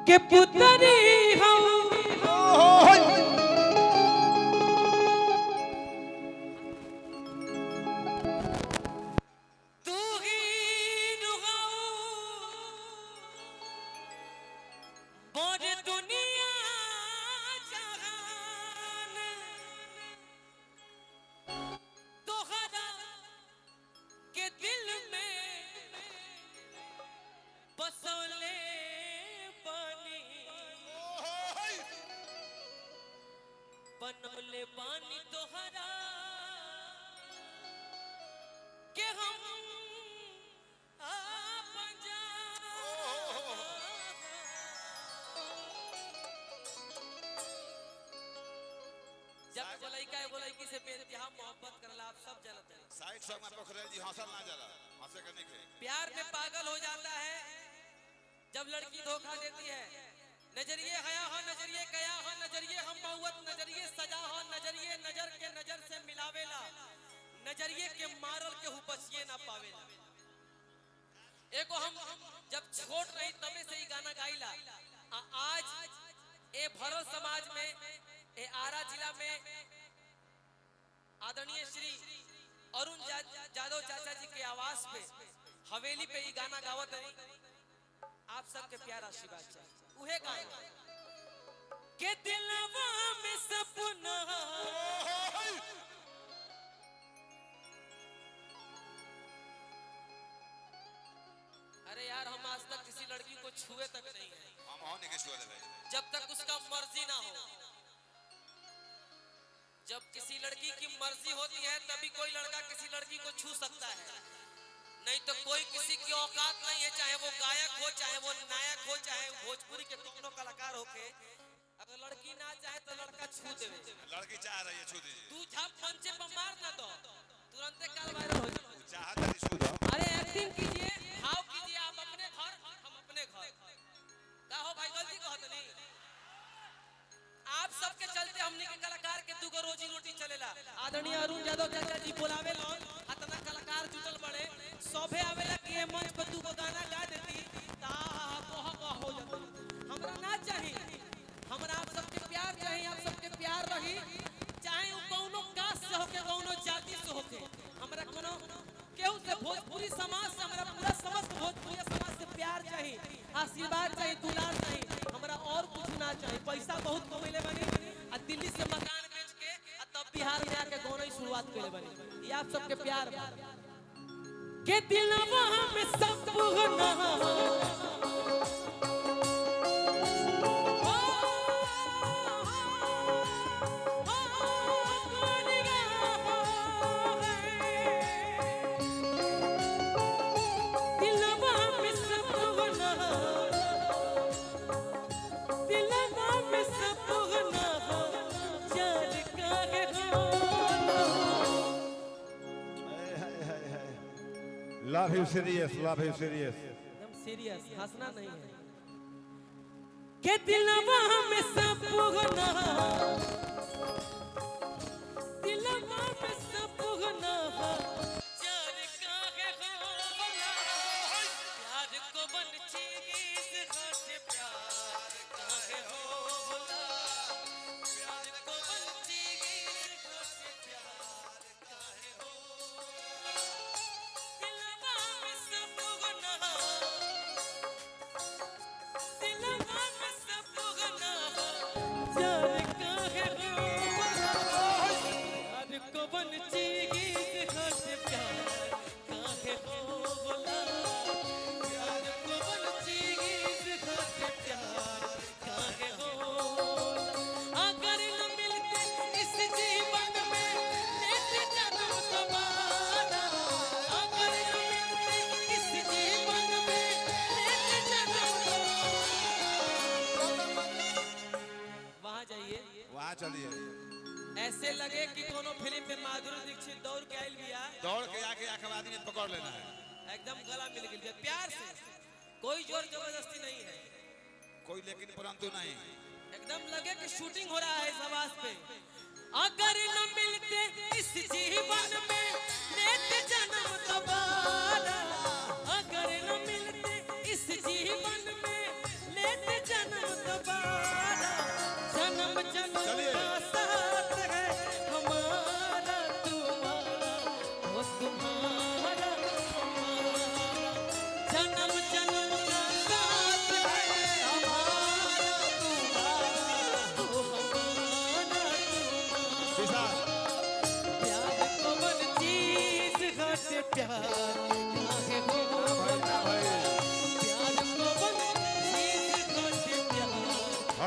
के पुतरी हम तू ही बोरे दुनिया जहान तोहरा के दिल में बसोले बनोले पानी तोहरा के हम जब बोलाइकी से बेइंतहा मोहब्बत करला आप सब जलते हैं साइड सॉन्ग में पोखरेल जी हंसल ना जला हंसे करने के प्यार में पागल हो जाता है जब लड़की धोखा देती है नजरिए हया हो नजरिए कया हो नजरिए हम मौत नजरिए सजा हो नजरिए नजर के नजर से मिलावेला नजरिए के मारल के हु बचिए ना पावेला एको हम जब छोट रही तबे से ही गाना गाइला आज ए भरल समाज में ए आरा जिला में आदरणीय श्री अरुण जादव चाचा जी के आवास पे हवेली पे ही गाना गावत है आप सबके प्यार आशीर्वाद चाहिए उहे गाना के दिलवा में सपना अरे यार हम आज तक किसी लड़की को छुए तक नहीं है हम होने के छुए भाई जब तक उसका मर्जी ना हो जब किसी लड़की की मर्जी होती है तभी कोई लड़का किसी लड़की को छू सकता है नहीं तो कोई किसी की औकात नहीं है चाहे वो गायक हो चाहे वो नायक हो चाहे भोजपुरी के कितनों कलाकार होके अगर लड़की ना चाहे तो लड़का छू देवे लड़की चाह रही है छू दीजिए तू झाप पंचे पर मार ना दो तुरंत काल वायरल हो जाए चाहत है छू दो अरे एक्टिंग कीजिए भाव कीजिए आप अपने घर हम अपने घर का हो भाई गलती कहत नहीं आप सबके चलते हमने के कलाकार के दुगो रोजी रोटी चलेला आदरणीय अरुण यादव चाचा जी बुलावे लोन अतना कलाकार जुटल बड़े सोभे आवेला कि मंच पर दुगो गाना गा देती ता कोह कोह हो जाती हमरा ना चाहिए हमरा आप सबके प्यार चाहिए आप सबके प्यार रही चाहे वो कौनो कास्ट से होके कौनो जाति से होके हमरा कोनो केहू से भोजपुरी समाज से हमरा पूरा समस्त भोजपुरी समाज से प्यार चाहिए आशीर्वाद चाहिए दुलार चाहिए हमरा और कुछ ना चाहिए पैसा बहुत कमैले बनी आ दिल्ली से मकान बेच के आ तब बिहार में आके गाना की शुरुआत कइले बनी ये आप सबके प्यार के दिलवा में सपना Love you serious, love you serious. एकदम सीरियस हंसना नहीं है के दिलवा में सपना दिलवा में सपना चार काहे होला प्यार को बन चीज घट प्यार काहे होला प्यार को बन चीज घट प्यार काहे होला दिलवा में सपना चार काहे होला प्यार को बन चीज घट प्यार काहे होला प्यार को बन चीज घट प्यार काहे होला अगर न मिलते इस जीवन में लेते जन्म दोबारा अगर न मिलते इस जीवन में लेते जन्म वहाँ जाइए वहाँ चलिए ऐसे लगे कि कोनो फिल्म में माधुरी दीक्षित दौड़ के आइल बिया दौड़ के आके आखिरी ने पकड़ लेना है एकदम गला मिल गया प्यार से कोई जोर जबरदस्ती नहीं है कोई लेकिन परंतु नहीं एकदम लगे कि शूटिंग हो रहा है इस आवाज पे अगर न मिलते इस जीवन में लेते जन्म दोबारा अगर न मिलते इस जीवन में लेते जन्म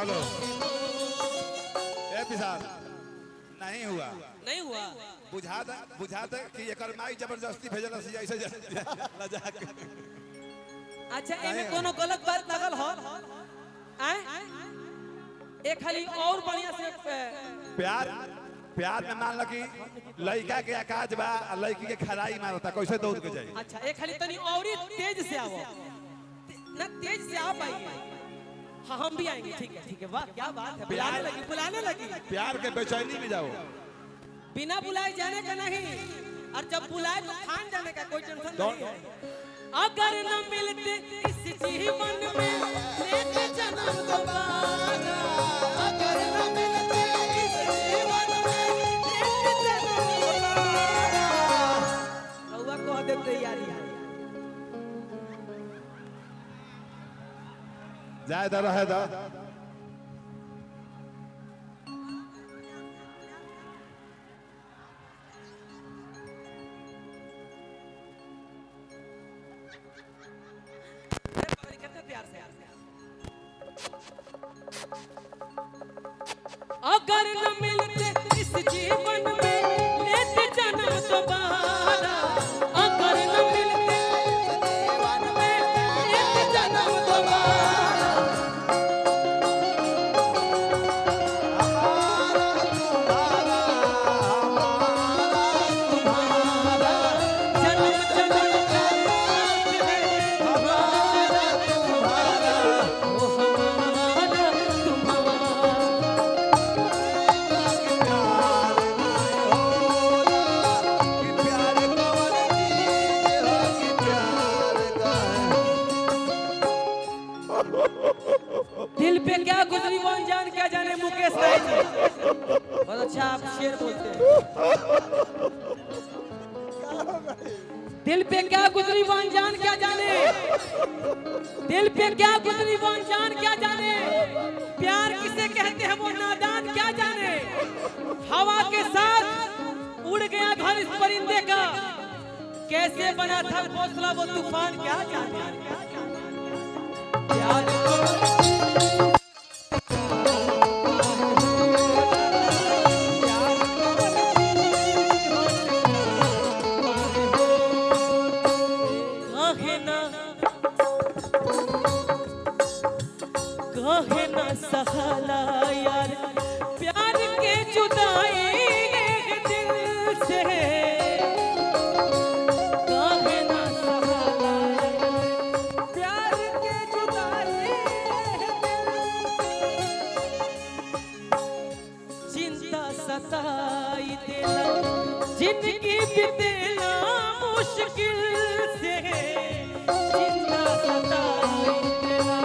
हेलो ए विशाल नहीं हुआ नहीं हुआ बुझा दे कि एकर माई जबरदस्ती भेजल से ऐसे लजा के अच्छा एमे कोनो गलत बात लगल हो आए एक खाली और बढ़िया से प्यार में मान लो कि लड़का के आकाज बा लड़की के खराई मारता कैसे दौड़ के जाई अच्छा एक खाली तनी और तेज से आवो ना तेज से आ पाएंगे हाँ हम भी आएंगे ठीक है वाह क्या बात है बुलाने लगी प्यार के बेचैनी में जाओ बिना बुलाए जाने का नहीं और जब बुलाए तो ठान जाने का कोई टेंशन नहीं है अगर न मिलते इस जीवन में लेके जन्म दोबारा अगर न मिलते इस जीवन में लेके जन्म दोबारा रउआ कह देते यार जाए दा रहे दा अगर न मिलते इस जीवन में लेते जन्म दोबारा अगर न मिलते इस जीवन में लेते जन्म दोबारा तुम्हारा जन्म जन्म का साथ है हमारा तुम्हारा वो हमारा तुम्हारा दिल पे क्या गुजरी वो अनजान क्या जाने मुकेश राय जी बहुत अच्छा आप शेर बोलते हैं दिल पे क्या गुजरी वो अनजान क्या जाने दिल पे क्या गुजरी वो अनजान क्या जाने प्यार किसे कहते हैं वो नादान क्या जाने हवा के साथ उड़ गया घर इस परिंदे का कैसे बना था घोंसला वो तूफान क्या जाने प्यार कहे ना सहाला यार प्यार के जुदाई दिल से कहे ना सहाला प्यार के जुदाई चिंता सताई देला जिंदगी बीतेला मुश्किल से चिंता सताई देला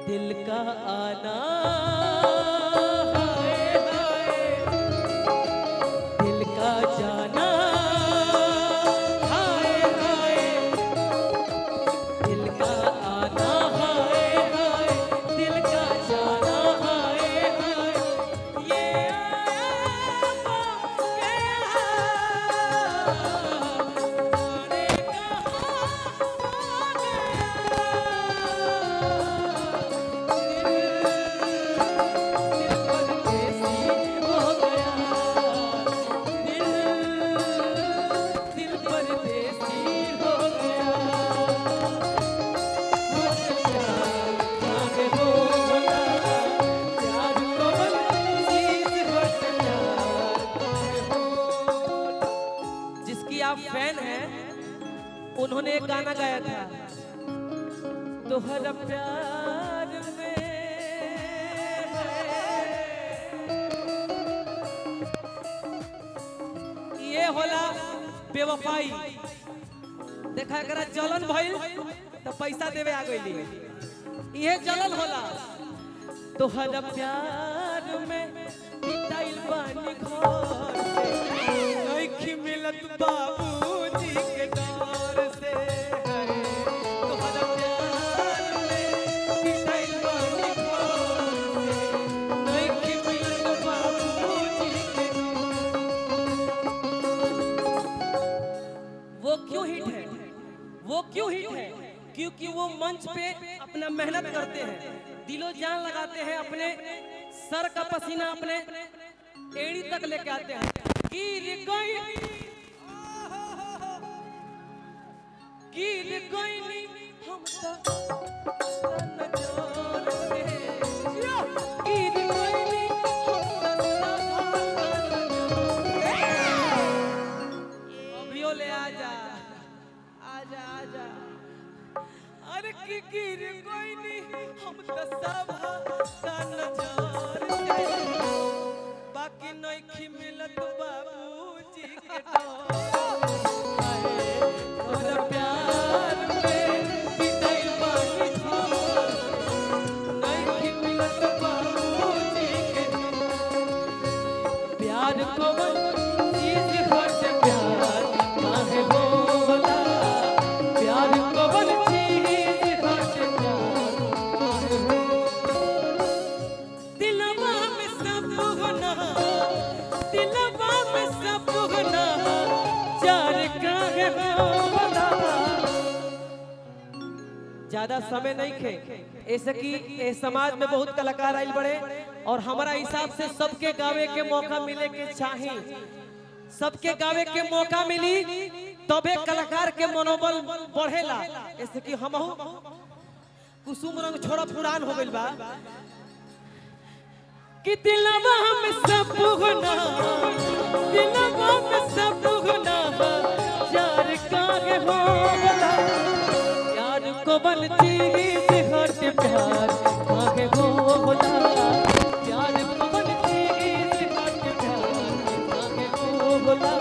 दिल का आना हाय हाय दिल का जाना हाय हाय दिल का आना हाय हाय दिल का जाना हाय हाय ये आप फैन हैं उन्होंने एक गाना गाया था तोहरा प्यार में ये होला बेवफाई देखा करा जलन भइल तो पैसा देवे आ गइली ये जलन होला तोहरा प्यार में मंच पे अपना मेहनत करते हैं, दिलो जान लगाते हैं, अपने सर का पसीना अपने एड़ी तक लेके आते हैं। गिर गई हम अभियो ले आजा आजा आजा। अरे की गिर कोई नहीं हम तो सब का नजर से, बाकी नहीं मिलत बाबूजी के तोरा प्यार में बिताई बानी नहीं मिलत बाबूजी के प्यार को चीज हट प्यार काहे बोला, प्यार को ज्यादा समय नहीं खे, ऐसे कि इस समाज में बहुत कलाकार आइल बड़े और हमारा हिसाब से सबके गावे के मौका मिले के चाहिए, सबके गावे के मौका मिली तबे कलाकार के मनोबल बढ़ेला। ऐसे कि हम कुसुम रंग छोड़ा पुरान हो गइल बा कि दिलवा में सब गुना, दिलवा में सब गुना यार काहे हो बता, यार को बल चीज हट प्यार काहे हो बता, यार को बल चीज हट प्यार काहे हो बता,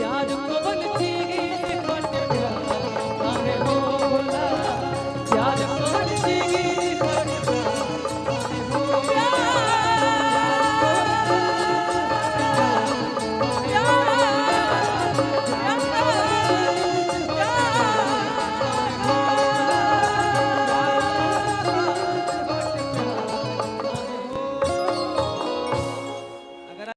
यार को बल चीज हट प्यार काहे हो बता, यार